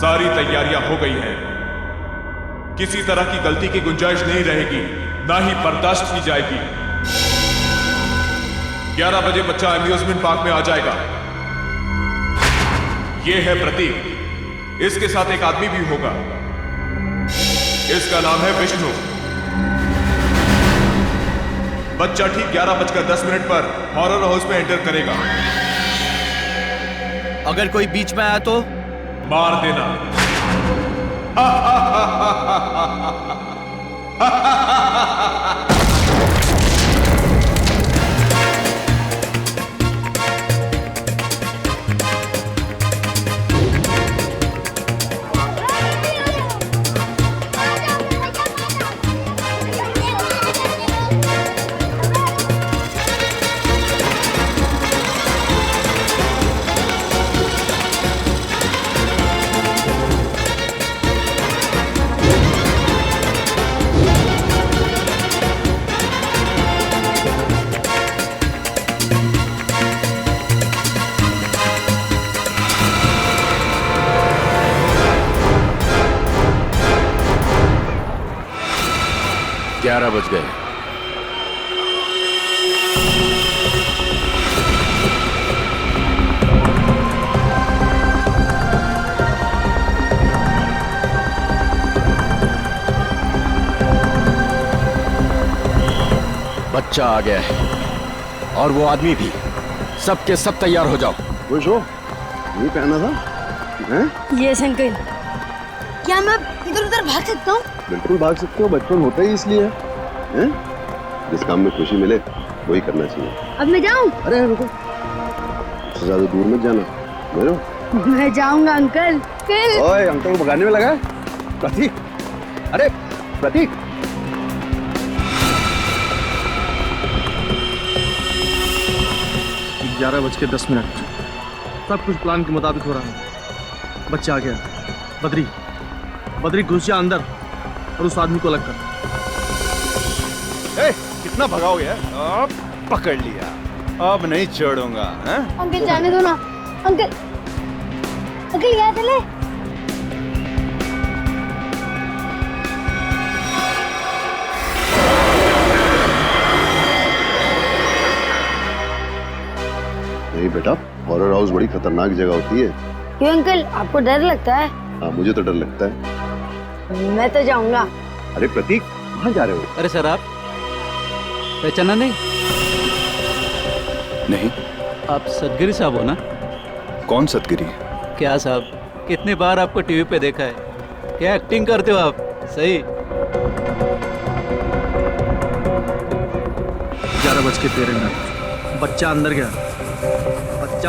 सारी तैयारियां हो गई हैं। किसी तरह की गलती की गुंजाइश नहीं रहेगी, ना ही बर्दाश्त की जाएगी। 11 बजे बच्चा अम्यूजमेंट पार्क में आ जाएगा। यह है प्रतीक, इसके साथ एक आदमी भी होगा। इसका नाम है विष्णु। बच्चा ठीक 11:10 पर हॉरर हाउस में एंटर करेगा। अगर कोई बीच में आया तो मार देना। बज गए। बच्चा आ गया है और वो आदमी भी। सबके सब तैयार हो जाओ। खुश हो? ये पहना था हैं? Yes uncle. क्या मैं इधर उधर भाग सकता हूँ? बिल्कुल भाग सकते हो, बचपन होता ही इसलिए है। जिस काम में खुशी मिले वही करना चाहिए। अब मैं जाऊँ? अरे रुको, उससे ज्यादा दूर मत जाना। मैं जाऊंगा अंकल। ओए, अंकल को भगाने में लगा है? प्रतीक, अरे प्रतीक। 11:10। सब कुछ प्लान के मुताबिक हो रहा है। बच्चा आ गया। बद्री घुस जा अंदर और उस आदमी को अलग कर। कितना भगाओगे? अब पकड़ लिया, अब नहीं छोड़ूंगा। अंकल जाने दो ना। अंकल यहाँ चले। नहीं बेटा, हॉरर हाउस बड़ी खतरनाक जगह होती है। क्यों अंकल, आपको डर लगता है? हाँ, मुझे तो डर लगता है। मैं तो जाऊंगा। अरे प्रतीक, कहाँ जा रहे हो? अरे सर, आप पहचाना नहीं? नहीं। आप सतगिरी साहब हो ना? कौन सतगिरी? क्या साहब, कितनी बार आपको टीवी पे देखा है। क्या एक्टिंग करते हो आप, सही। 11:13। बच्चा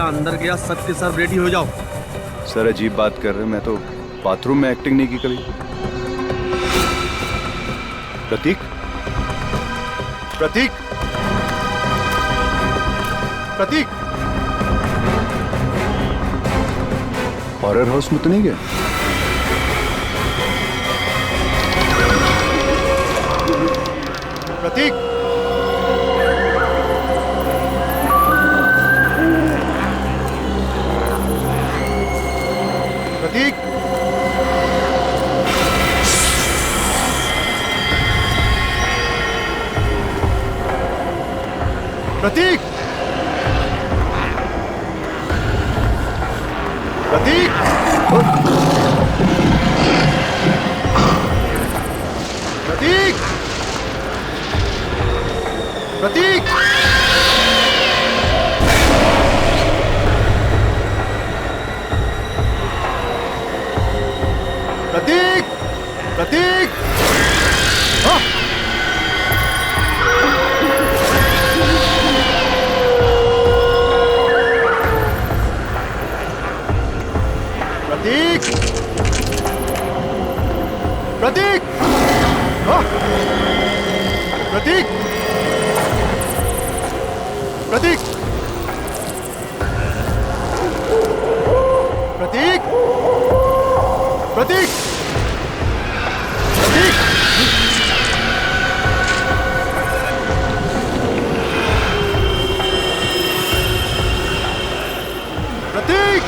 अंदर गया। सबके सब रेडी हो जाओ। सर अजीब बात कर रहे हैं, मैं तो बाथरूम में एक्टिंग नहीं की कभी। प्रतीक, प्रतीक, प्रतीक, हॉरर हाउस में तो नहीं गया? प्रतीक, प्रतीक, प्रतीक, प्रतीक, प्रतीक, प्रतीक, प्रतीक, प्रतीक। प्रतीक, प्रतीक, प्रतीक, प्रतीक, प्रतीक, प्रतीक, प्रतीक, प्रतीक।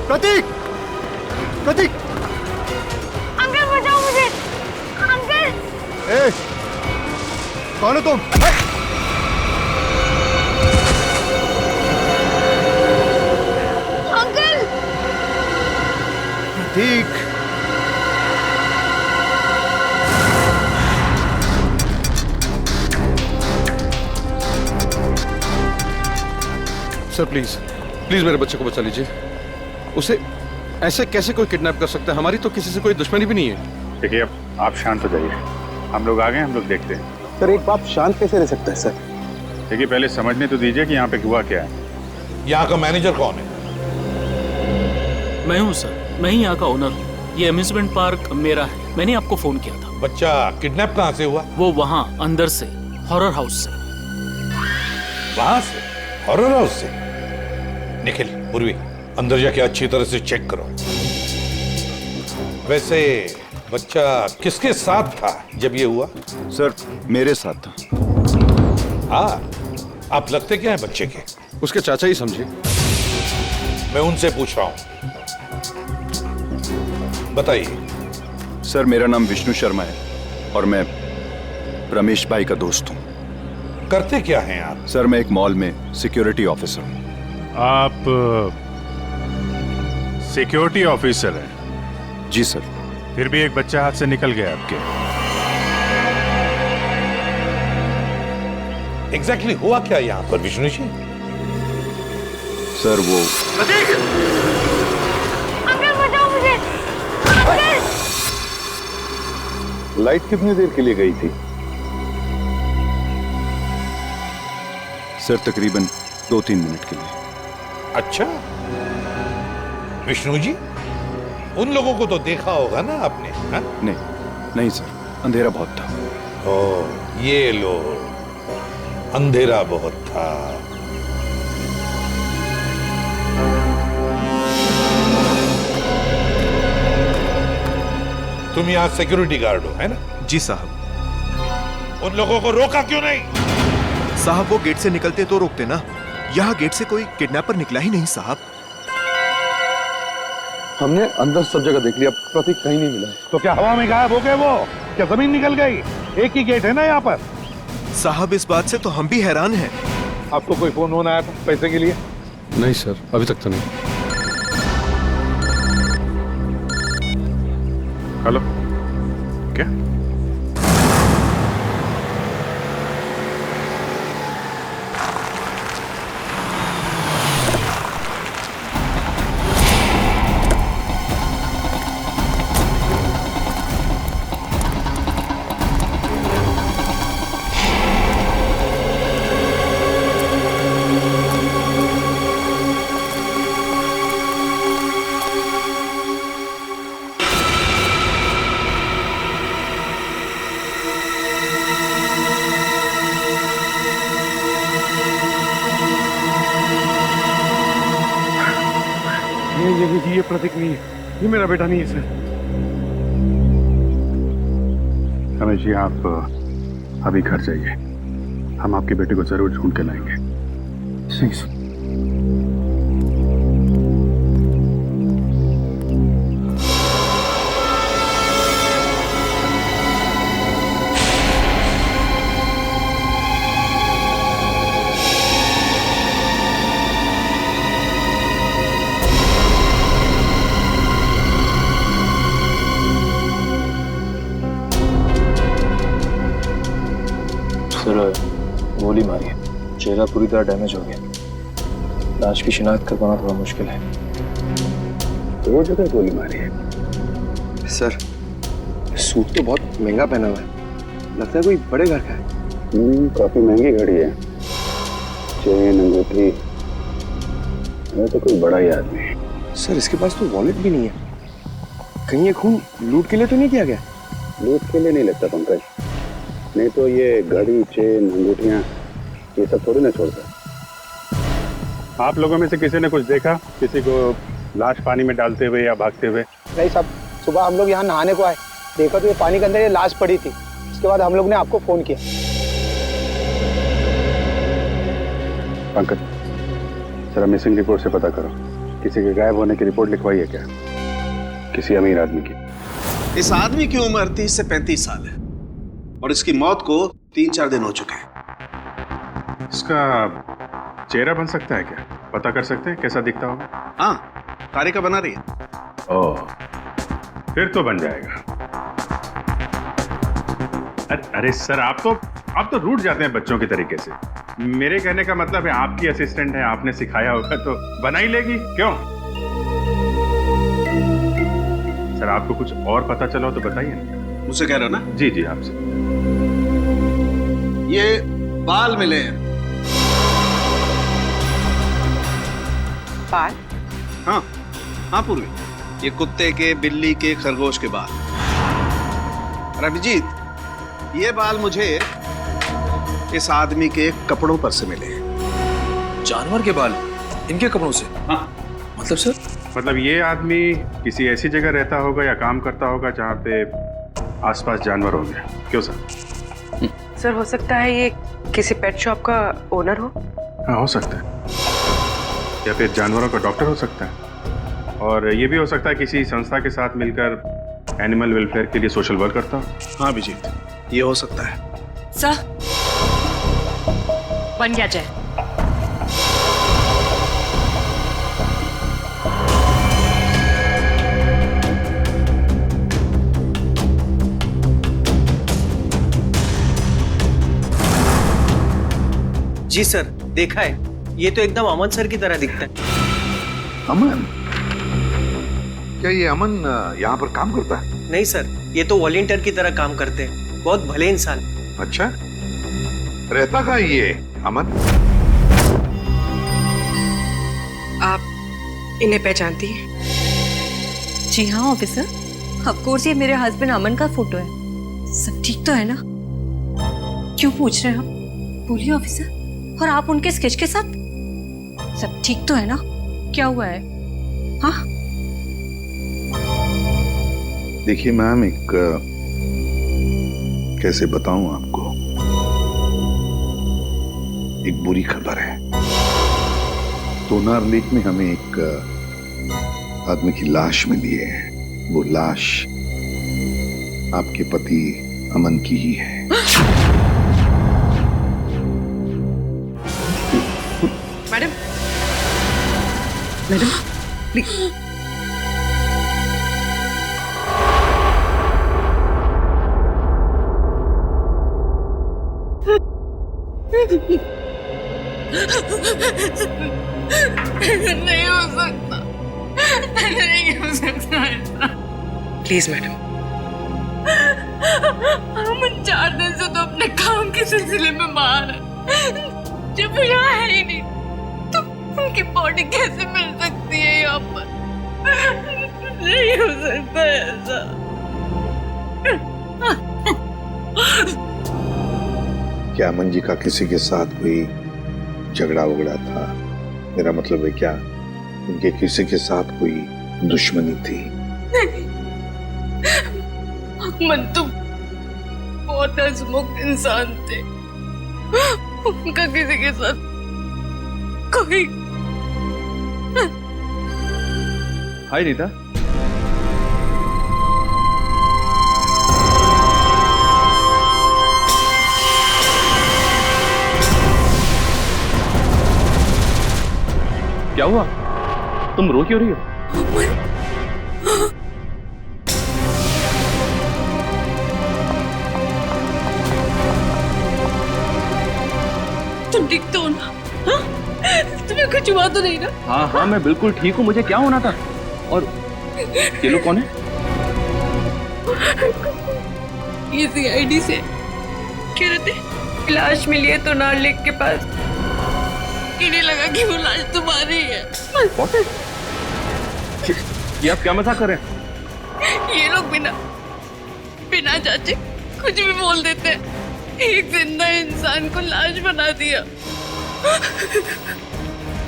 प्रतीक, प्रतीक, अंकल बचाओ मुझे, अंकल। ए, कौन हो तुम? Uncle. Prateek, sir please please मेरे बच्चे को बचा लीजिए। उसे ऐसे कैसे कोई किडनैप कर सकता है? हमारी तो किसी से कोई दुश्मनी भी नहीं है। देखिए, अब आप शांत हो जाइए, हम लोग आ गए, हम लोग देखते हैं। सर एक बाप शांत कैसे रह सकता है सर? देखिए, पहले समझने तो दीजिए कि यहाँ पे हुआ क्या है। यहाँ का मैनेजर कौन है? मैं हूँ सर, मैं ही यहाँ का ओनर हूँ। ये अम्यूजमेंट पार्क मेरा है, मैंने आपको फोन किया था। बच्चा किडनैप कहाँ से हुआ? वो वहाँ अंदर से, हॉरर हाउस से। वहां से? हॉरर हाउस से? निखिल, पूर्वी, अंदर जाके अच्छी तरह से चेक करो। वैसे बच्चा किसके साथ था जब ये हुआ? सर मेरे साथ था। हाँ, आप लगते क्या है बच्चे के? उसके चाचा ही समझिए। मैं उनसे पूछ रहा हूं, बताइए। सर मेरा नाम विष्णु शर्मा है और मैं रमेश भाई का दोस्त हूँ। करते क्या हैं आप? सर मैं एक मॉल में सिक्योरिटी ऑफिसर हूँ। आप सिक्योरिटी ऑफिसर हैं? जी सर। फिर भी एक बच्चा हाथ से निकल गया आपके। एग्जैक्टली हुआ क्या यहाँ पर विष्णु जी? सर वो अंकल बचाओ मुझे, अंकल। लाइट कितनी देर के लिए गई थी? सर तकरीबन 2-3 मिनट के लिए। अच्छा, विष्णु जी, उन लोगों को तो देखा होगा ना आपने? हा? नहीं सर, अंधेरा बहुत था। ओ, ये लो, अंधेरा बहुत था। तुम यहाँ सिक्योरिटी गार्ड हो, है ना? जी साहब। उन लोगों को रोका क्यों नहीं? साहब वो गेट से निकलते तो रोकते ना, यहाँ गेट से कोई किडनैपर निकला ही नहीं साहब। हमने अंदर सब जगह देख लिया, प्रतीक कहीं नहीं मिला। तो क्या हवा में गायब हो गए वो? क्या जमीन निकल गई? एक ही गेट है ना यहाँ पर। साहब इस बात से तो हम भी हैरान हैं। आपको कोई फोन होना आया था पैसे के लिए? नहीं सर, अभी तक तो नहीं। हेलो, क्या? ये प्रतीक नहीं है, ये मेरा बेटा नहीं है सर। रमेश जी, आप अभी घर जाइए, हम आपके बेटे को जरूर ढूंढ के लाएंगे। सर गोली मारी है, चेहरा पूरी तरह डैमेज हो गया। लाश की शिनाख्त कर पाना थोड़ा मुश्किल है। दो जगह गोली मारी है। सर सूट तो बहुत महंगा पहना हुआ है, लगता है कोई बड़े घर का है। काफी महंगी घड़ी है, चेन, अंगूठी, ये तो कोई बड़ा ही आदमी है। सर इसके पास तो वॉलेट भी नहीं है, कहीं ये खून लूट के लिए तो नहीं किया गया? लूट के लिए नहीं लगता पंकज, नहीं तो ये घड़ी, चेन, अंगूठियां ये सब थोड़ी ना छोड़ता। आप लोगों में से किसी ने कुछ देखा, किसी को लाश पानी में डालते हुए या भागते हुए? नहीं साहब, सुबह हम लोग यहाँ नहाने को आए, देखा तो ये पानी के अंदर ये लाश पड़ी थी। उसके बाद हम लोग ने आपको फोन किया। पंकज, जरा मिसिंग रिपोर्ट से पता करो किसी के गायब होने की रिपोर्ट लिखवाई है क्या? किसी अमीर आदमी की? इस आदमी की उम्र 30 से 35 साल है और इसकी मौत को 3-4 दिन हो चुके हैं। इसका चेहरा बन सकता है क्या? पता कर सकते हैं कैसा दिखता होगा? हाँ, कारिका बना रही है। ओह, फिर तो बन जाएगा। अरे सर, आप तो रूठ जाते हैं बच्चों के तरीके से। मेरे कहने का मतलब है आपकी असिस्टेंट है, आपने सिखाया होगा तो बना ही लेगी, क्यों? सर, आपको कुछ और पता चला हो तो बताइए ना। मुझसे कह रहे हो ना? जी जी, आपसे। ये बाल मिले हैं। बाल? हाँ पूर्वी, ये कुत्ते के, बिल्ली के, खरगोश के बाल। और अभिजीत, ये बाल मुझे इस आदमी के कपड़ों पर से मिले हैं। जानवर के बाल इनके कपड़ों से? हाँ। मतलब सर? मतलब ये आदमी किसी ऐसी जगह रहता होगा या काम करता होगा जहाँ पे आसपास जानवर हो गया, क्यों सर? सर, हो सकता है ये किसी पेट शॉप का ओनर हो। हाँ, हो सकता है, या फिर जानवरों का डॉक्टर हो सकता है, और ये भी हो सकता है किसी संस्था के साथ मिलकर एनिमल वेलफेयर के लिए सोशल वर्क करता हो। हाँ अभिजीत, ये हो सकता है। सर, बन गया जाए। जी सर, देखा है, ये तो एकदम अमन सर की तरह दिखता है। अमन? क्या ये अमन यहाँ पर काम करता है? नहीं सर, ये तो वॉलंटियर की तरह काम करते हैं, बहुत भले इंसान। अच्छा, रहता कहाँ ये अमन? आप इन्हें पहचानती हैं? जी हाँ ऑफिसर, ऑफ कोर्स ये मेरे हस्बैंड अमन का फोटो है। सब ठीक तो है ना? क्यों पूछ रहे हैं आप? बोलिए ऑफिसर। और आप उनके स्केच के साथ? सब ठीक तो है ना? क्या हुआ है? हाँ? देखिए मैम, एक कैसे बताऊं आपको, एक बुरी खबर है। तोनार लेक में हमें एक आदमी की लाश मिली है। वो लाश आपके पति अमन की ही है। Madam, madam please. नहीं हो सकता, नहीं हो सकता ऐसा। Please madam. हम 4 दिन से तो अपने काम के सिलसिले में बाहर है। जब वो यहाँ है ही नहीं तो उनकी बॉडी कैसे मिल सकती है यहाँ पर? नहीं हो सकता ऐसा। क्या अमन जी का किसी के साथ कोई झगड़ा वगड़ा था? मेरा मतलब है, क्या उनके किसी के साथ कोई दुश्मनी थी? अमन तो बहुत हंसमुख इंसान थे, उनका किसी के साथ कोई। हाय रीता। क्या हुआ? तुम रो क्यों रही हो? तुम ठीक तो हो ना? हाँ? तुम्हें कुछ हुआ तो नहीं ना? हाँ हाँ, मैं बिल्कुल ठीक हूँ। मुझे क्या होना था? और ये लोग कौन है? ये CID से कह रहे थे लाश मिली है तोनार लेक के पास। इन्हें लगा कि वो लाश तुम्हारी है। ये आप क्या मजाक कर रहे हैं? ये लोग बिना जांचे कुछ भी बोल देते हैं। एक जिंदा इंसान को लाश बना दिया।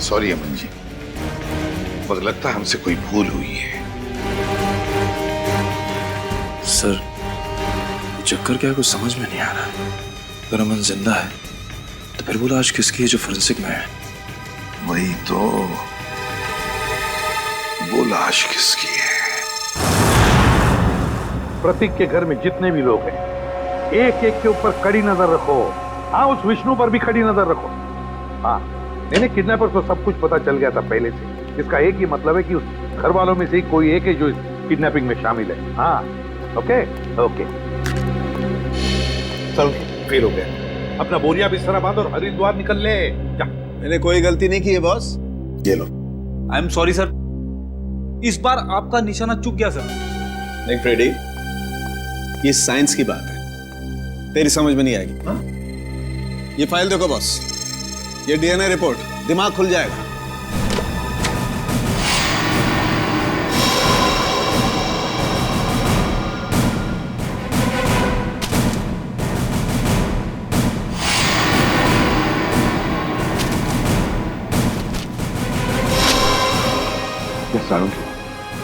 सॉरी अमन जी, मुझे लगता है हमसे कोई भूल हुई है। सर, चक्कर क्या है, कुछ समझ में नहीं आ रहा। अगर अमन जिंदा है तो फिर वो लाश किसकी है जो फोरेंसिक में है? वही तो। वो लाश किसकी है? प्रतीक के घर में जितने भी लोग हैं, एक एक के ऊपर कड़ी नजर रखो। हाँ, उस विष्णु पर भी कड़ी नजर रखो। हाँ, मैंने किडनैपर को सब कुछ पता चल गया था पहले से। इसका एक ही मतलब है कि उस घर वालों में से ही कोई एक है जो इस किडनैपिंग में शामिल है। हाँ, ओके ओके। चल, फेल हो गया। अपना बोरिया बिस्तरा बांध और हरिद्वार निकल ले जा। मैंने कोई गलती नहीं की है बॉस। ये लो। आई एम सॉरी सर, इस बार आपका निशाना चूक गया सर। नहीं फ्रेडी, ये साइंस की बात है, तेरी समझ में नहीं आएगी। हाँ? ये फाइल देखो बॉस, ये डीएनए रिपोर्ट, दिमाग खुल जाएगा।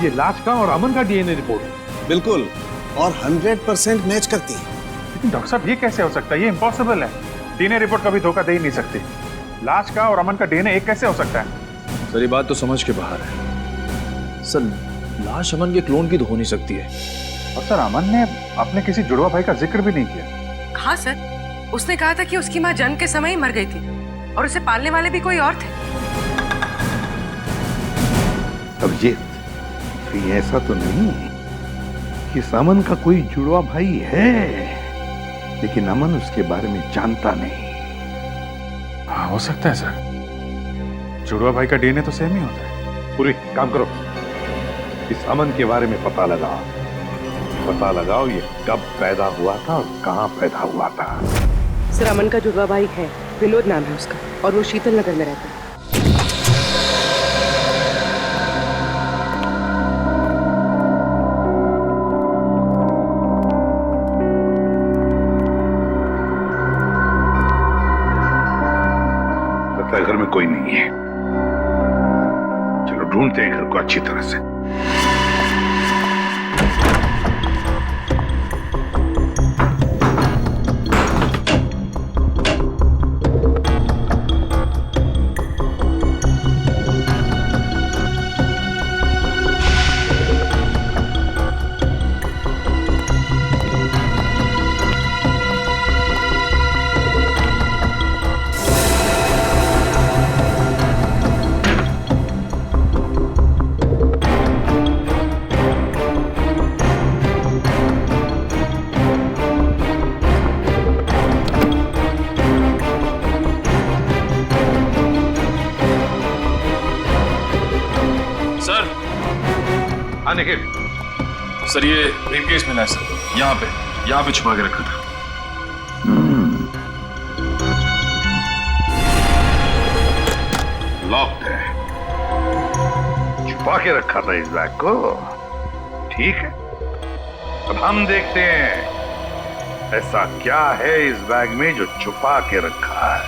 ये लाश का और अमन का डीएनए रिपोर्ट है। बिल्कुल, और 100% मैच करती है। लेकिन डॉक्टर साहब ये कैसे हो सकता है? ये इम्पॉसिबल है। डीएनए रिपोर्ट कभी धोखा दे ही नहीं सकती। लाश का और अमन का डीएनए एक कैसे हो सकता है? सर ये बात तो समझ के बाहर है सर। लाश अमन के क्लोन की तो हो नहीं सकती है। और सर अमन ने अपने किसी जुड़वा भाई का जिक्र भी नहीं किया। हाँ सर, उसने कहा था कि उसकी माँ जन्म के समय ही मर गई थी और उसे पालने वाले भी कोई और थे। अब ये ऐसा तो नहीं है कि अमन का कोई जुड़वा भाई है, लेकिन अमन उसके बारे में जानता नहीं। हाँ, हो सकता है सर। जुड़वा भाई का डीएनए तो सेम ही होता है। पूरी काम करो, इस अमन के बारे में पता लगाओ ये कब पैदा हुआ था और कहाँ पैदा हुआ था। सर अमन का जुड़वा भाई है, विनोद नाम है उसका, और वो शीतल नगर में रहता है। घर में कोई नहीं है, चलो ढूंढते हैं घर को अच्छी तरह से। सर ये ब्रीफकेस मिला है सर, यहाँ पे छुपा के रखा था। लॉक्ड है, छुपा के रखा था इस बैग को। ठीक है, अब हम देखते हैं ऐसा क्या है इस बैग में जो छुपा के रखा है।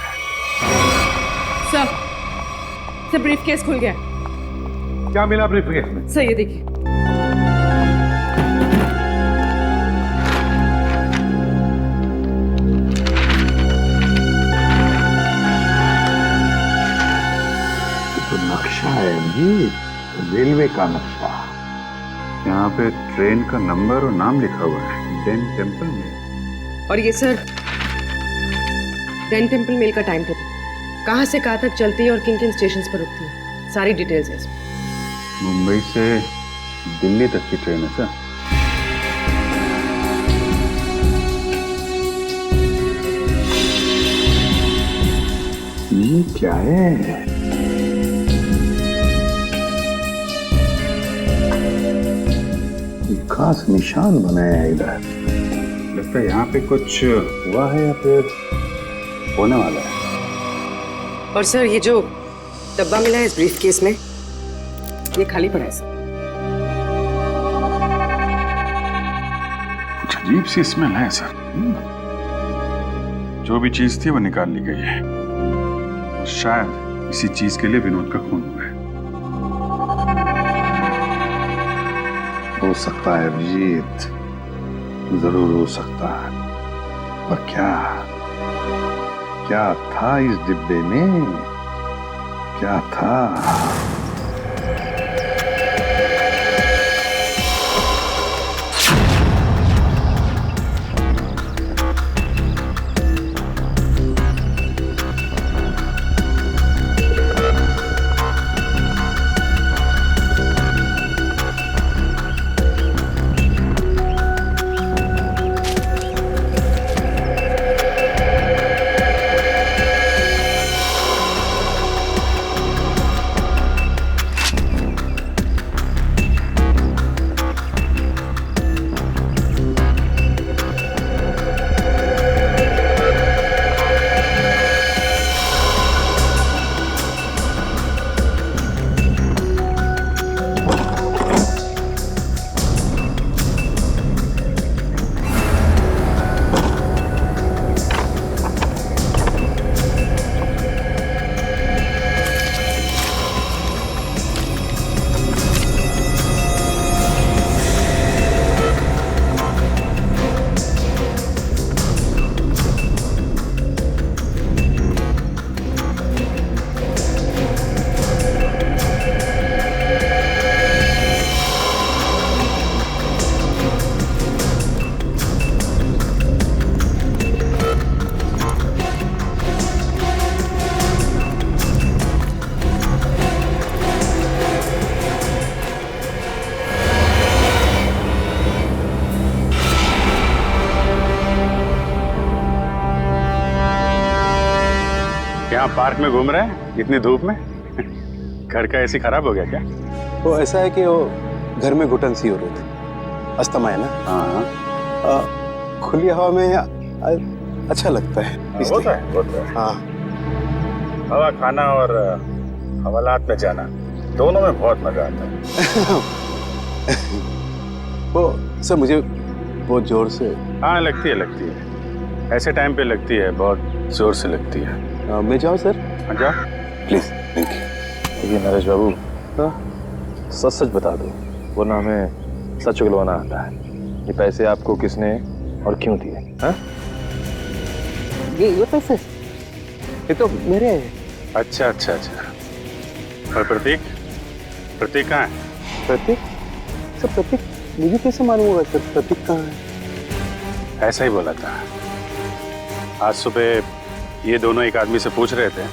सर ब्रीफकेस खुल गया। क्या मिला ब्रीफकेस में? सर ये देखिए। नक्शा है जी, रेलवे का नक्शा। यहाँ पे ट्रेन का नंबर और नाम लिखा हुआ है, डेन टेम्पल मेल। और ये सर डेन टेम्पल मेल का टाइम टेबल, कहाँ से कहाँ तक चलती है और किन किन स्टेशन पर रुकती है, सारी डिटेल्स है इसमें। मुंबई से दिल्ली तक की ट्रेन है सर। ये क्या है? खास निशान बनाया है इधर। लगता है यहाँ पे कुछ हुआ है या फिर होने वाला है। और सर ये जो डब्बा मिला है इस ब्रीफकेस में, ये खाली पड़ा है सर। कुछ अजीब सी स्मेल है सर। जो भी चीज थी वो निकाल ली गई है। शायद इसी चीज के लिए विनोद का खून हुआ है। हो सकता है अभिजीत, जरूर हो सकता है, पर क्या था इस डिब्बे में? क्या था? पार्क में घूम रहे हैं इतनी धूप में? घर का एसी खराब हो गया क्या? वो ऐसा है कि वो घर में घुटन सी हो रही थी, अस्थमा है ना। हाँ, खुली हवा में अच्छा लगता है। होता है। हाँ, हवा खाना और हवालात में जाना दोनों में बहुत मजा आता है। वो सर मुझे बहुत जोर से। हाँ लगती है। ऐसे टाइम पे लगती है, बहुत जोर से लगती है। मैं जाऊँ सर? हाँ जा प्लीज। Thank you. ये नरेश बाबू, सच सच बता दो, वरना हमें सच उगलवाना आता है। ये पैसे आपको किसने और क्यों दिए? हाँ? ये पैसे ये तो मेरे हैं। अच्छा। और प्रतीक कहाँ है? प्रतीक? सर प्रतीक मुझे कैसे मालूम होगा सर प्रतीक कहाँ है? ऐसा ही बोला था। आज सुबह ये दोनों एक आदमी से पूछ रहे थे,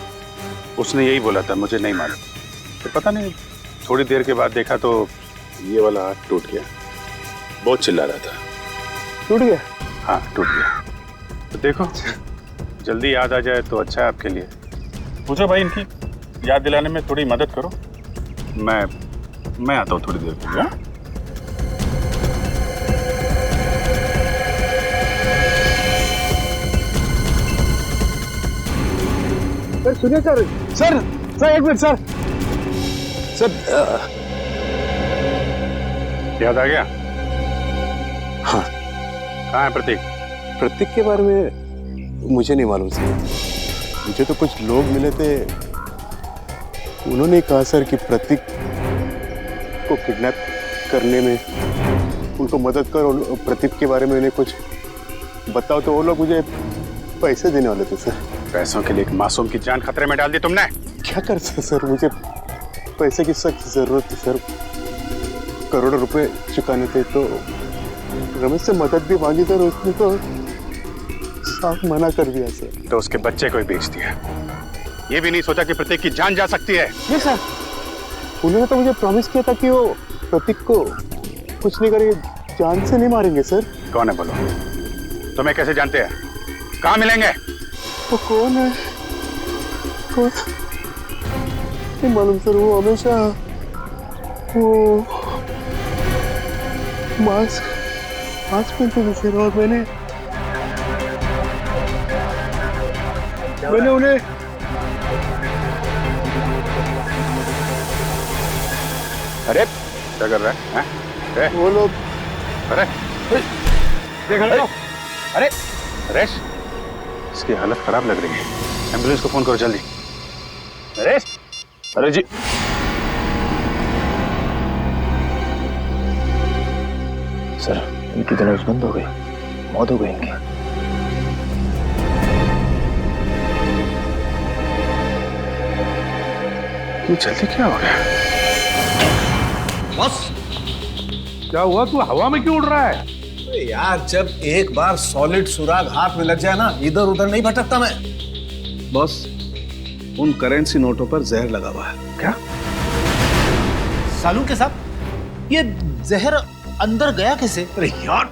उसने यही बोला था, मुझे नहीं मालूम। तो पता नहीं, थोड़ी देर के बाद देखा तो ये वाला हाथ टूट गया। बहुत चिल्ला रहा था। टूट गया? हाँ टूट गया। तो देखो जल्दी याद आ जाए तो अच्छा है आपके लिए। पूछो भाई, इनकी याद दिलाने में थोड़ी मदद करो। मैं आता हूँ थोड़ी देर के लिए। सर सुनिए सर एक मिनट सर। याद आ गया? हाँ। कहाँ है प्रतीक? प्रतीक के बारे में मुझे नहीं मालूम सर। मुझे तो कुछ लोग मिले थे, उन्होंने कहा सर कि प्रतीक को किडनैप करने में उनको मदद करो, प्रतीक के बारे में उन्हें कुछ बताओ। तो वो लोग मुझे पैसे देने वाले थे सर। पैसों के लिए एक मासूम की जान खतरे में डाल दी तुमने। क्या कर सकते सर, मुझे पैसे की सख्त जरूरत थी सर। करोड़ों रुपए चुकाने थे। तो रमेश से मदद भी मांगी सर, उसने तो साफ मना कर दिया सर। तो उसके बच्चे को ही बेच दिया। ये भी नहीं सोचा कि प्रतीक की जान जा सकती है। ये सर, उन्होंने तो मुझे प्रॉमिस किया था कि वो प्रतीक को कुछ नहीं करेंगे, जान से नहीं मारेंगे सर। कौन है बोलो? तुम्हें कैसे जानते हैं? कहाँ मिलेंगे? वो कौन है? कौन? नहीं मालूम सर। वो हमेशा वो मास्क पहनते थे सर। और मैंने उन्हें अरे क्या कर रहा है? वो लोग अरे देख रहे हो? अरे नरेश, इसकी हालत खराब लग रही है। एम्बुलेंस को फोन करो जल्दी। नरेश! अरे जी, सर इनकी तो नब्ज बंद हो गई, मौत हो गई इनकी। ये जल्दी क्या हो गया? बस क्या हुआ? तू हवा में क्यों उड़ रहा है? यार जब एक बार सॉलिड सुराग हाथ में लग जाए ना, इधर उधर नहीं भटकता मैं। बॉस, उन करेंसी नोटों पर जहर लगा हुआ है। क्या? सालू के साथ ये जहर अंदर गया कैसे? अरे यार,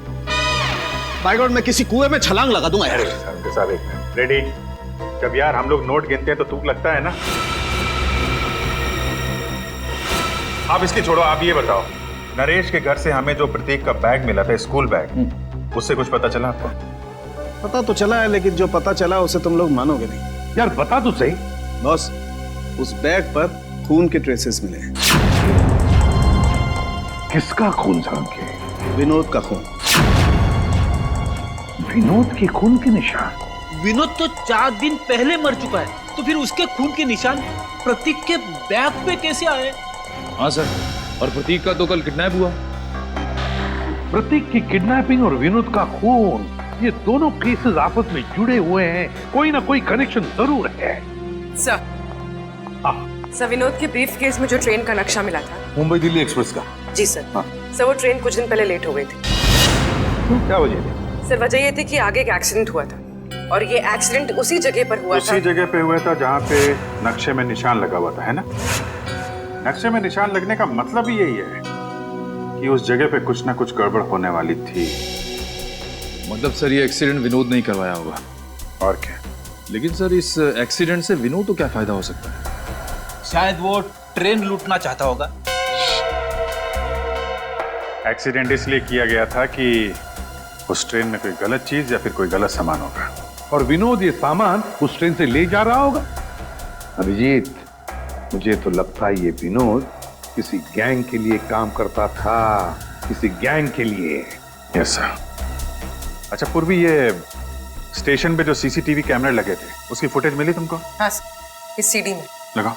बाय गॉड, मैं किसी कुएं में छलांग लगा दूंगा यार। रेडी? जब यार हम लोग नोट गिनते हैं तो तुक लगता है ना। आप इसकी छोड़ो, आप ये बताओ, नरेश के घर से हमें जो प्रतीक का बैग मिला था, स्कूल बैग, उससे कुछ पता चला आपको? पता तो चला है, लेकिन जो पता चला उसे तुम लोग मानोगे नहीं। यार बता तो सही। बॉस, उस बैग पर खून के ट्रेसेस मिले हैं। किसका खून झांके? विनोद का खून। विनोद के खून के निशान? विनोद तो 4 दिन पहले मर चुका है, तो फिर उसके खून के निशान प्रतीक के बैग पे कैसे आए? हाँ सर, और प्रतीक का तो कल किडनैप हुआ। प्रतीक की किडनैपिंग और विनोद का खून, ये दोनों केसेस आपस में जुड़े हुए हैं। कोई ना कोई कनेक्शन जरूर है। सर विनोद के ब्रीफ केस में जो ट्रेन का नक्शा मिला था, मुंबई दिल्ली एक्सप्रेस का। जी सर। सर वो ट्रेन कुछ दिन पहले लेट हो गई थी। क्या वजह थी? सर वजह ये थी कि आगे एक एक्सीडेंट हुआ था, और ये एक्सीडेंट उसी जगह पर हुआ था। उसी जगह पे हुआ था जहाँ पे नक्शे में निशान लगा हुआ था, है ना? नक्शे में निशान लगने का मतलब ही यही है कि उस जगह पे कुछ ना कुछ गड़बड़ होने वाली थी। मतलब सर ये एक्सीडेंट विनोद नहीं करवाया होगा। और क्या? लेकिन सर इस एक्सीडेंट से विनोद को क्या फायदा हो सकता है? शायद वो ट्रेन लूटना चाहता होगा। एक्सीडेंट इसलिए किया गया था कि उस ट्रेन में कोई गलत चीज या फिर कोई गलत सामान होगा और विनोद ये सामान उस ट्रेन से ले जा रहा होगा। अभिजीत, मुझे तो लगता है ये विनोद किसी गैंग के लिए काम करता था, किसी गैंग के लिए। Yes sir. अच्छा पूर्वी, ये स्टेशन पे जो सीसीटीवी कैमरे लगे थे उसकी फुटेज मिली तुमको? हाँ सर, इस सीडी में लगाओ।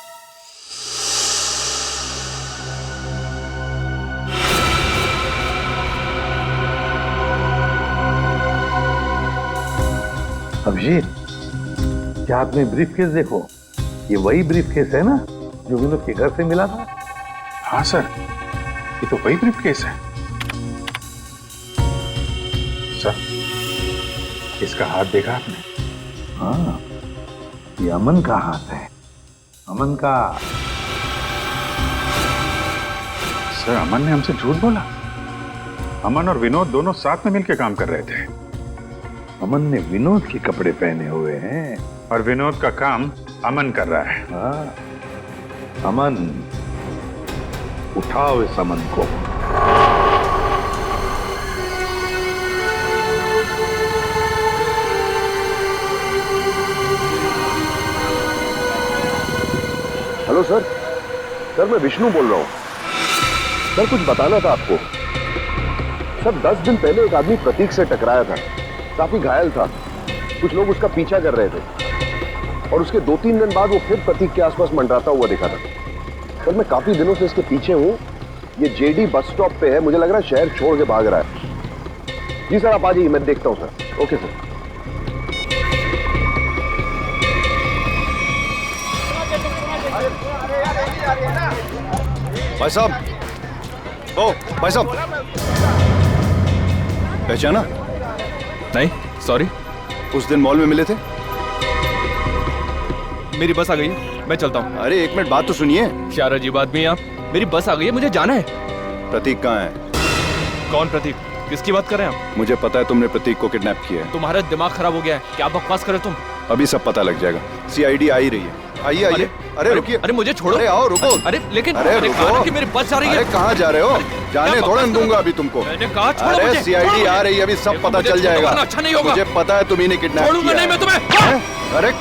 अभिजीत, क्या आपने ब्रीफकेस देखो? ये वही ब्रीफकेस है ना जो विनोद के घर से मिला था? हाँ सर, ये तो वही ब्रीफकेस है। सर, इसका हाथ देखा आपने? हाँ, ये अमन का हाथ है, अमन का। सर, अमन ने हमसे झूठ बोला। अमन और विनोद दोनों साथ में मिलकर काम कर रहे थे। अमन ने विनोद के कपड़े पहने हुए हैं और विनोद का काम अमन कर रहा है। हाँ, अमन, उठाओ इस अमन को। हेलो सर, सर मैं विष्णु बोल रहा हूँ। सर कुछ बताना था आपको। सर 10 दिन पहले एक आदमी प्रतीक से टकराया था, काफी घायल था। कुछ लोग उसका पीछा कर रहे थे और उसके 2-3 दिन बाद वो फिर प्रतीक के आसपास मंडराता हुआ दिखा था। सर मैं काफी दिनों से इसके पीछे हूँ। ये जेडी बस स्टॉप पे है, मुझे लग रहा है शहर छोड़ के भाग रहा है। जी सर आप आ जाइए, मैं देखता हूँ सर। Okay sir. भाई साहब, ओ भाई साहब, पहचाना? नहीं, सॉरी। उस दिन मॉल में मिले थे। मेरी बस आ गई है, मैं चलता हूँ। अरे एक मिनट बात तो सुनिए। क्या अजीब आदमी है आप। मेरी बस आ गई है, मुझे जाना है। प्रतीक कहाँ है? कौन प्रतीक? किसकी बात कर रहे हैं आप? मुझे पता है तुमने प्रतीक को किडनैप किया है। तुम्हारा दिमाग खराब हो गया है, क्या बकवास करे तुम? अभी सब पता लग जाएगा। सीआईडी आ ही रही है। आइए आइए। अरे रुकिए। अरे मुझे छोड़ो। अरे आओ, रुको। अरे लेकिन अरे रुको कि मेरी बस जा रही है। अरे कहाँ जा रहे हो? जाने थोड़ा दूंगा अभी तुमको। मैंने कहा छोड़ो अरे मुझे। सीआईडी आ रही है, अभी सब पता चल जाएगा। अच्छा नहीं होगा। मुझे पता है तुम ही ने किडनैप छोड़ूंगा किया नहीं मैं तुम्हें। अरे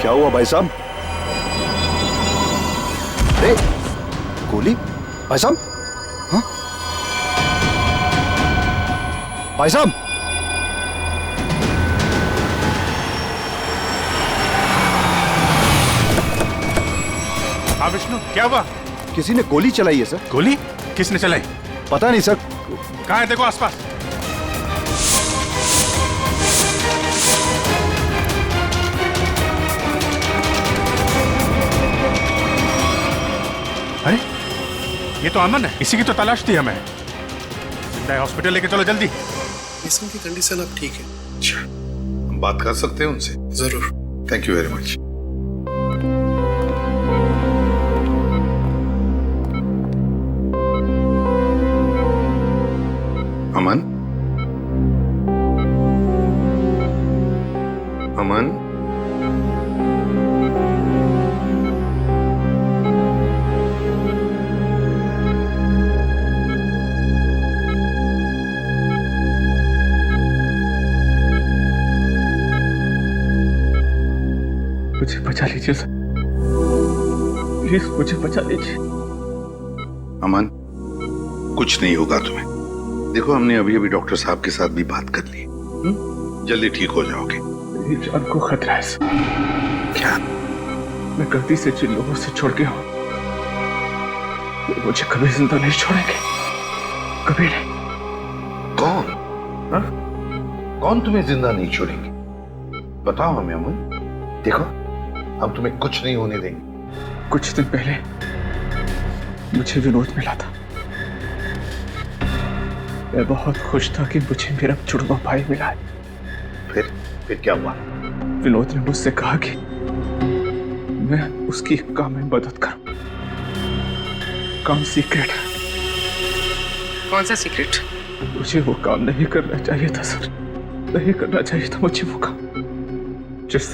क्या हुआ भाई साहब? अरे गोली भाई साहब? हाँ भाई साहब, हाँ विष्णु, क्या हुआ? किसी ने गोली चलाई है सर। गोली? किसने चलाई? पता नहीं सर। कहाँ है? देखो आसपास। अरे ये तो अमन है, इसी की तो तलाश थी हमें। जिंदा है, हॉस्पिटल लेके चलो जल्दी। इसकी कंडीशन अब ठीक है। अच्छा, हम बात कर सकते हैं उनसे? जरूर। Thank you very much. Aman, Aman, मुझे बचा लीजिए सर, प्लीज मुझे बचा लीजिए। अमन, कुछ नहीं होगा तुम्हें। देखो हमने अभी अभी डॉक्टर साहब के साथ भी बात कर ली, जल्दी ठीक हो जाओगे। मेरी जान को खतरा है सर। क्या? मैं गलती से जिन लोगों से छोड़ गया हूं वो मुझे कभी जिंदा नहीं छोड़ेंगे, कभी नहीं। कौन? हा? कौन तुम्हें जिंदा नहीं छोड़ेंगे? बताओ हमें अमन। देखो हम तुम्हें कुछ नहीं होने देंगे। कुछ दिन पहले मुझे विनोद मिला था। मैं बहुत खुश था कि मुझे मेरा जुड़वा भाई मिला है। फिर क्या हुआ? विनोद ने मुझसे कहा कि मैं उसकी काम में मदद करूं। काम सीक्रेट है। कौन सा सीक्रेट? मुझे वो काम नहीं करना चाहिए था सर। नहीं करना चाहिए था मुझे वो काम। जिस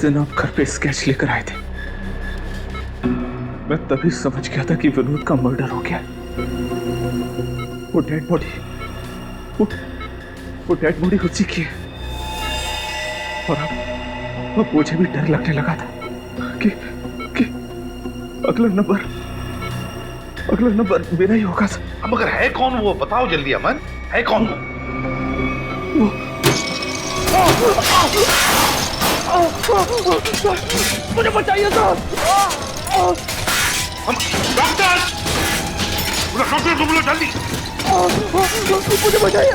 दिन आप घर पे स्केच लेकर आए थे, मैं तभी समझ गया था कि विनोद का मर्डर हो गया। वो डेड बॉडी उसी की है। और अब मुझे भी डर लगने लगा था कि अगला नंबर मेरा ही होगा। अब मगर है कौन वो, बताओ जल्दी अमन, है कौन वो? मुझे बचाइए सर। डॉक्टर को बोलो जल्दी। मुझे बचाइए,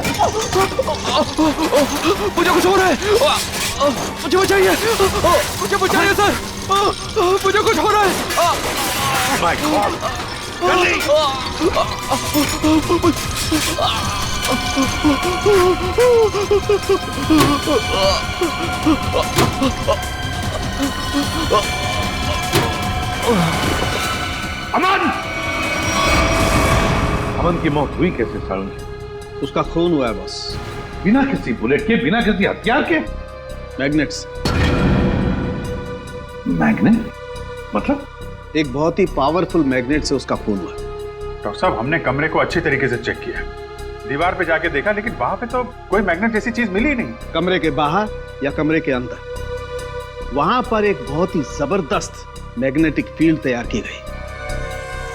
मुझे कुछ हो रहा है। मुझे बचाइए, मुझे बचाइए सर, मुझे कुछ हो रहा है। माय गॉड, जल्दी। अमन की मौत हुई कैसे सारुण जी? उसका खून हुआ है बॉस। बिना किसी बुलेट के, बिना किसी हथियार के? मैग्नेट्स। मैग्नेट मतलब? एक बहुत ही पावरफुल मैग्नेट से उसका खून हुआ। डॉक्टर साहब, हमने कमरे को अच्छी तरीके से चेक किया, दीवार पे जाके देखा, लेकिन वहां पे तो कोई मैग्नेट जैसी चीज मिली ही नहीं। कमरे के बाहर या कमरे के अंदर, वहां पर एक बहुत ही जबरदस्त मैग्नेटिक फील्ड तैयार की गई।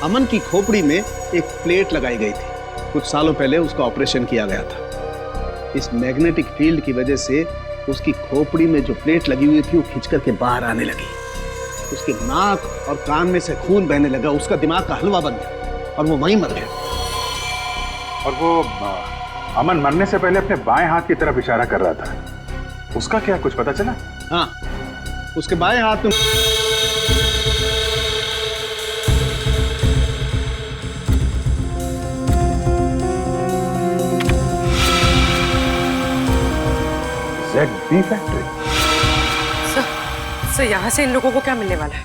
अमन की खोपड़ी में एक प्लेट लगाई गई थी। कुछ सालों पहले उसका ऑपरेशन किया गया था। इस मैग्नेटिक फील्ड की वजह से उसकी खोपड़ी में जो प्लेट लगी हुई थी वो खिंच करके बाहर आने लगी। उसके नाक और कान में से खून बहने लगा। उसका दिमाग का हलवा बन गया और वो वहीं मर गया। और वो अमन मरने से पहले अपने बाएं हाथ की तरफ इशारा कर रहा था, उसका क्या कुछ पता चला? हाँ, उसके बाएं हाथ में ZB फैक्ट्री। सर यहाँ से इन लोगों को क्या मिलने वाला है?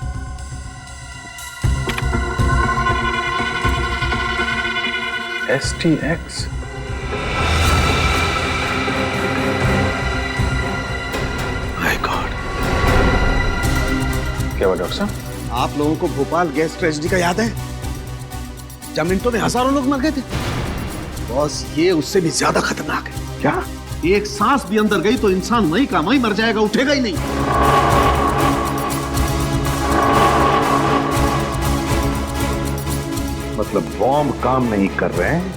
STX। My God. क्या हुआ डॉक्टर साहब? आप लोगों को भोपाल गैस ट्रेजेडी का याद है? जब मिनटों में हजारों लोग मर गए थे। बॉस, ये उससे भी ज्यादा खतरनाक है। क्या? एक सांस भी अंदर गई तो इंसान वहीं का वहीं मर जाएगा, उठेगा ही नहीं। मतलब बॉम्ब काम नहीं कर रहे हैं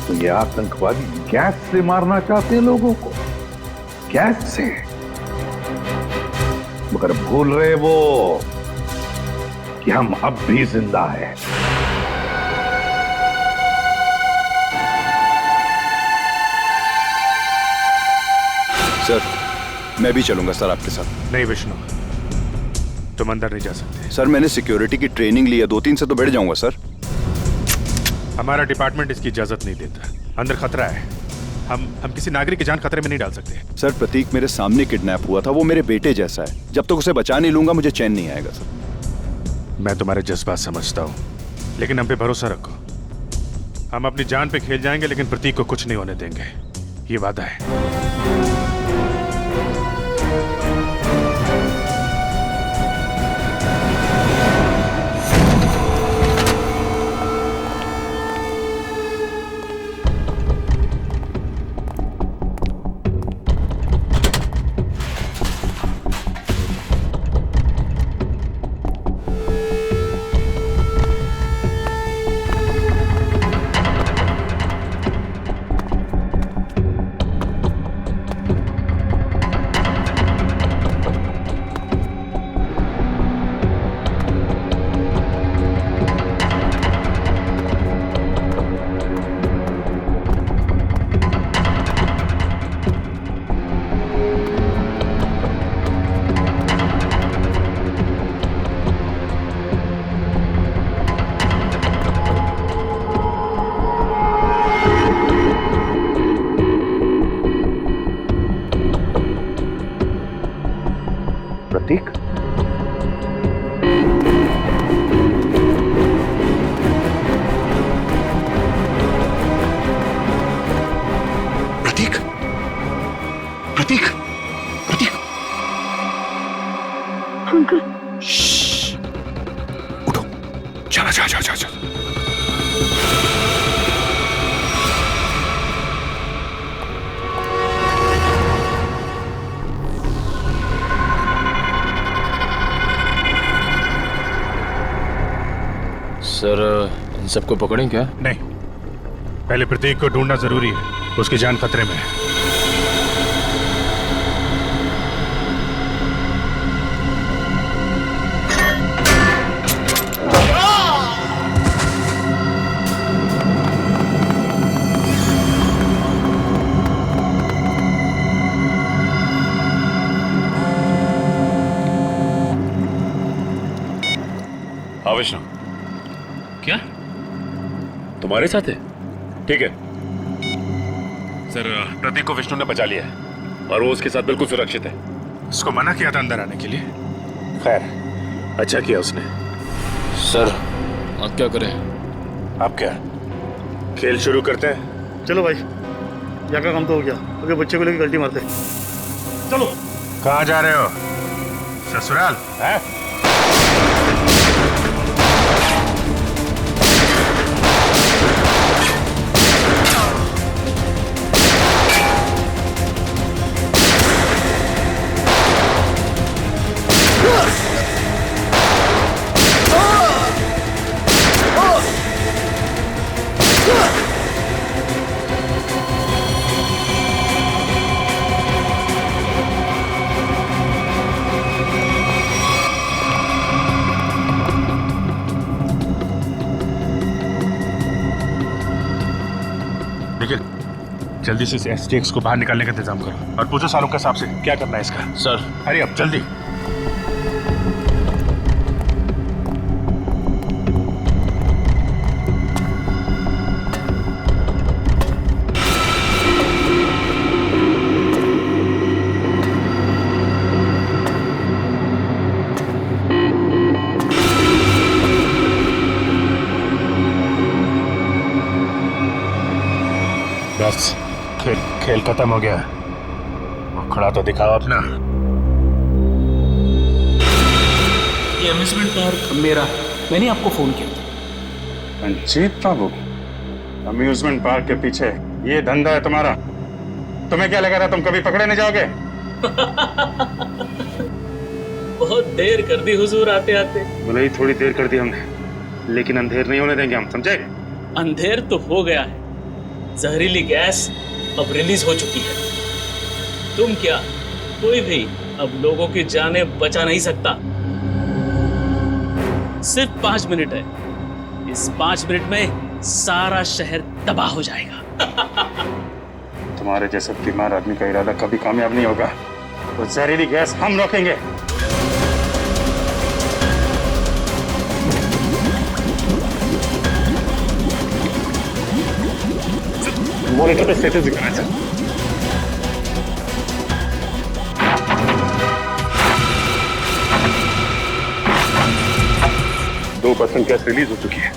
तो ये आतंकवादी गैस से मारना चाहते हैं लोगों को, गैस से। मगर भूल रहे वो कि हम अब भी जिंदा हैं। सर, मैं भी चलूंगा सर आपके साथ। नहीं विष्णु, तुम अंदर नहीं जा सकते। सर, मैंने सिक्योरिटी की ट्रेनिंग ली है, 2-3 से तो बैठ जाऊंगा सर। हमारा डिपार्टमेंट इसकी इजाजत नहीं देता। अंदर खतरा है, हम किसी नागरिक की जान खतरे में नहीं डाल सकते। सर, प्रतीक मेरे सामने किडनैप हुआ था, वो मेरे बेटे जैसा है। जब तक उसे बचा नहीं लूंगा मुझे चैन नहीं आएगा सर। मैं तुम्हारे जज्बात समझता हूँ, लेकिन हम पे भरोसा रखो। हम अपनी जान पे खेल जाएंगे, लेकिन प्रतीक को कुछ नहीं होने देंगे, ये वादा है। जा जा जा, जा। सर इन सबको पकड़ें क्या? नहीं, पहले प्रतीक को ढूंढना जरूरी है, उसकी जान खतरे में है। विष्णु, क्या तुम्हारे साथ है? ठीक है सर, प्रतीक को विष्णु ने बचा लिया है और वो उसके साथ बिल्कुल सुरक्षित है। उसको मना किया था अंदर आने के लिए, खैर अच्छा किया उसने। सर अब क्या करें? अब क्या, खेल शुरू करते हैं? चलो भाई, यहाँ का काम तो हो गया, अगर बच्चे को लेकर गलती मारते चलो। कहाँ जा रहे हो? ससुराल है? जल्दी से इस STX को बाहर निकालने का इंतजाम करो और पूछो सालों के हिसाब से क्या करना है इसका। सर अरे अब जल्दी। बस खेल खत्म हो गया, खड़ा तो दिखाओ अपना। ये अम्यूजमेंट पार्क मेरा, मैंने आपको फोन किया था। रंजीत बाबू, अम्यूजमेंट पार्क के पीछे ये धंधा है तुम्हारा? तुम्हें क्या लगा था तुम कभी पकड़े नहीं जाओगे? बहुत देर कर दी हुजूर आते आते। भले ही थोड़ी देर कर दी हमने, लेकिन अंधेर नहीं होने देंगे हम, समझे? अंधेर तो हो गया है, जहरीली गैस अब रिलीज हो चुकी है। तुम क्या, कोई भी अब लोगों की जानें बचा नहीं सकता। सिर्फ 5 मिनट है, इस 5 मिनट में सारा शहर तबाह हो जाएगा। तुम्हारे जैसे बीमार आदमी का इरादा कभी कामयाब नहीं होगा। वो जहरीली गैस हम रोकेंगे। मॉनिटर पे स्टेटस दिखाना चाहिए। 2% गैस रिलीज हो चुकी है।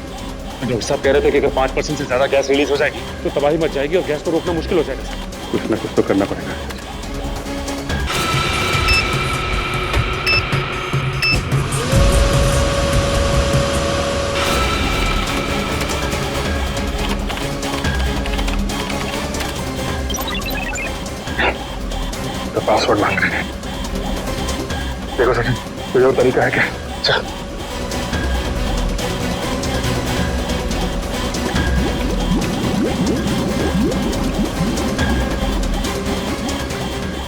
डॉक्टर साहब कह रहे थे कि अगर 5% से ज्यादा गैस रिलीज हो जाएगी तो तबाही मच जाएगी और गैस को रोकना मुश्किल हो जाएगा। कुछ ना कुछ तो करना पड़ेगा। तो पासवर्ड मांग रहे हैं। देखो सचिन, कोई और तरीका है क्या? चल।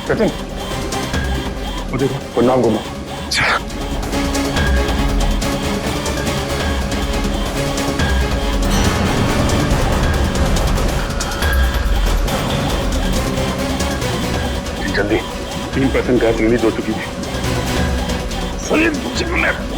सचिन, वो देखो, वो नाम घुमा। चल। जल्दी, 3% गैस रिलीज हो चुकी है। सलीम, एक मिनट।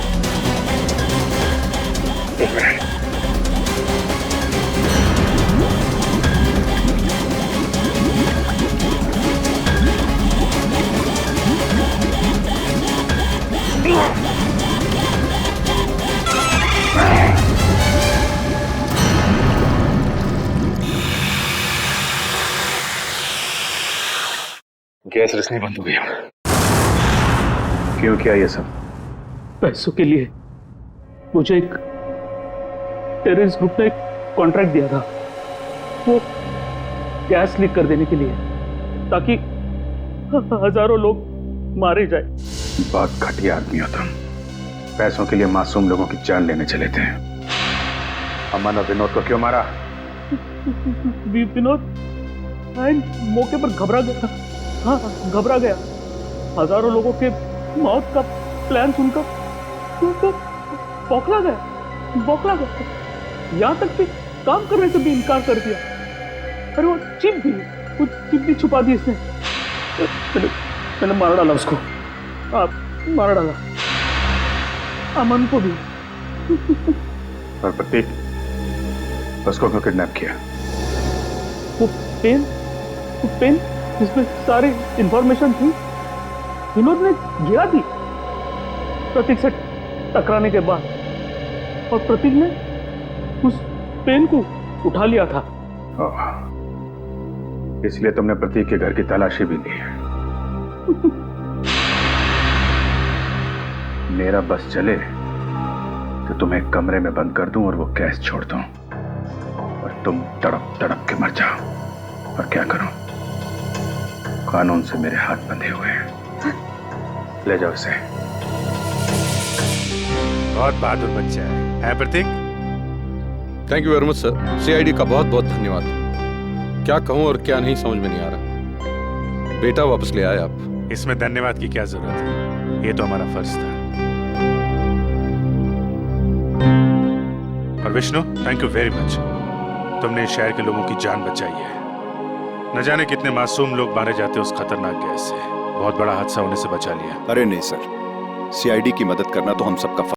गैस रिसनी बंद हो गई। क्यों किया ये सब? पैसों के लिए। मुझे एक टेररिस्ट ग्रुप ने कॉन्ट्रैक्ट दिया था वो गैस लीक कर देने के लिए, ताकि हजारों लोग मारे जाए। बहुत घटिया आदमी हो तुम। पैसों के लिए मासूम लोगों की जान लेने चले थे। अमन और विनोद को क्यों मारा? विनोद मौके पर घबरा गया। हाँ, घबरा गया। हजारों लोगों के मौत का प्लान सुनकर बौखला गया। यहां तक कि काम करने से भी इनकार कर दिया। अरे वो चिप भी छुपा दी इसने। मैंने मार डाला उसको। मार डाला अमन को भी। और प्रतीक, उसको क्यों किडनैप किया? वो पेन जिसमें सारी इंफॉर्मेशन थी विनोद ने गिरा दी प्रतीक से टकराने के बाद, और प्रतीक ने उस पेन को उठा लिया था। इसलिए तुमने प्रतीक के घर की तलाशी भी ली। मेरा बस चले तो तुम्हें एक कमरे में बंद कर दूं और वो गैस छोड़ दूं और तुम तड़प तड़प के मर जाओ। और क्या करूं? कानून से मेरे हाथ बंधे हुए हैं। ले जाओ इसे। बहुत बहादुर बच्चा है Pratik? Thank you very much sir. CID का बहुत बहुत धन्यवाद। क्या कहूं और क्या नहीं समझ में नहीं आ रहा। बेटा वापस ले आए आप। इसमें धन्यवाद की क्या जरूरत है, ये तो हमारा फर्ज था। और Vishnu, thank you very much. तुमने इस शहर के लोगों की जान बचाई है। न जाने कितने मासूम लोग मारे जाते उस खतरनाक गैस से। बहुत बड़ा हादसा होने से बचा लिया। अरे नहीं सर, सीआईडी की मदद करना तो हम सबका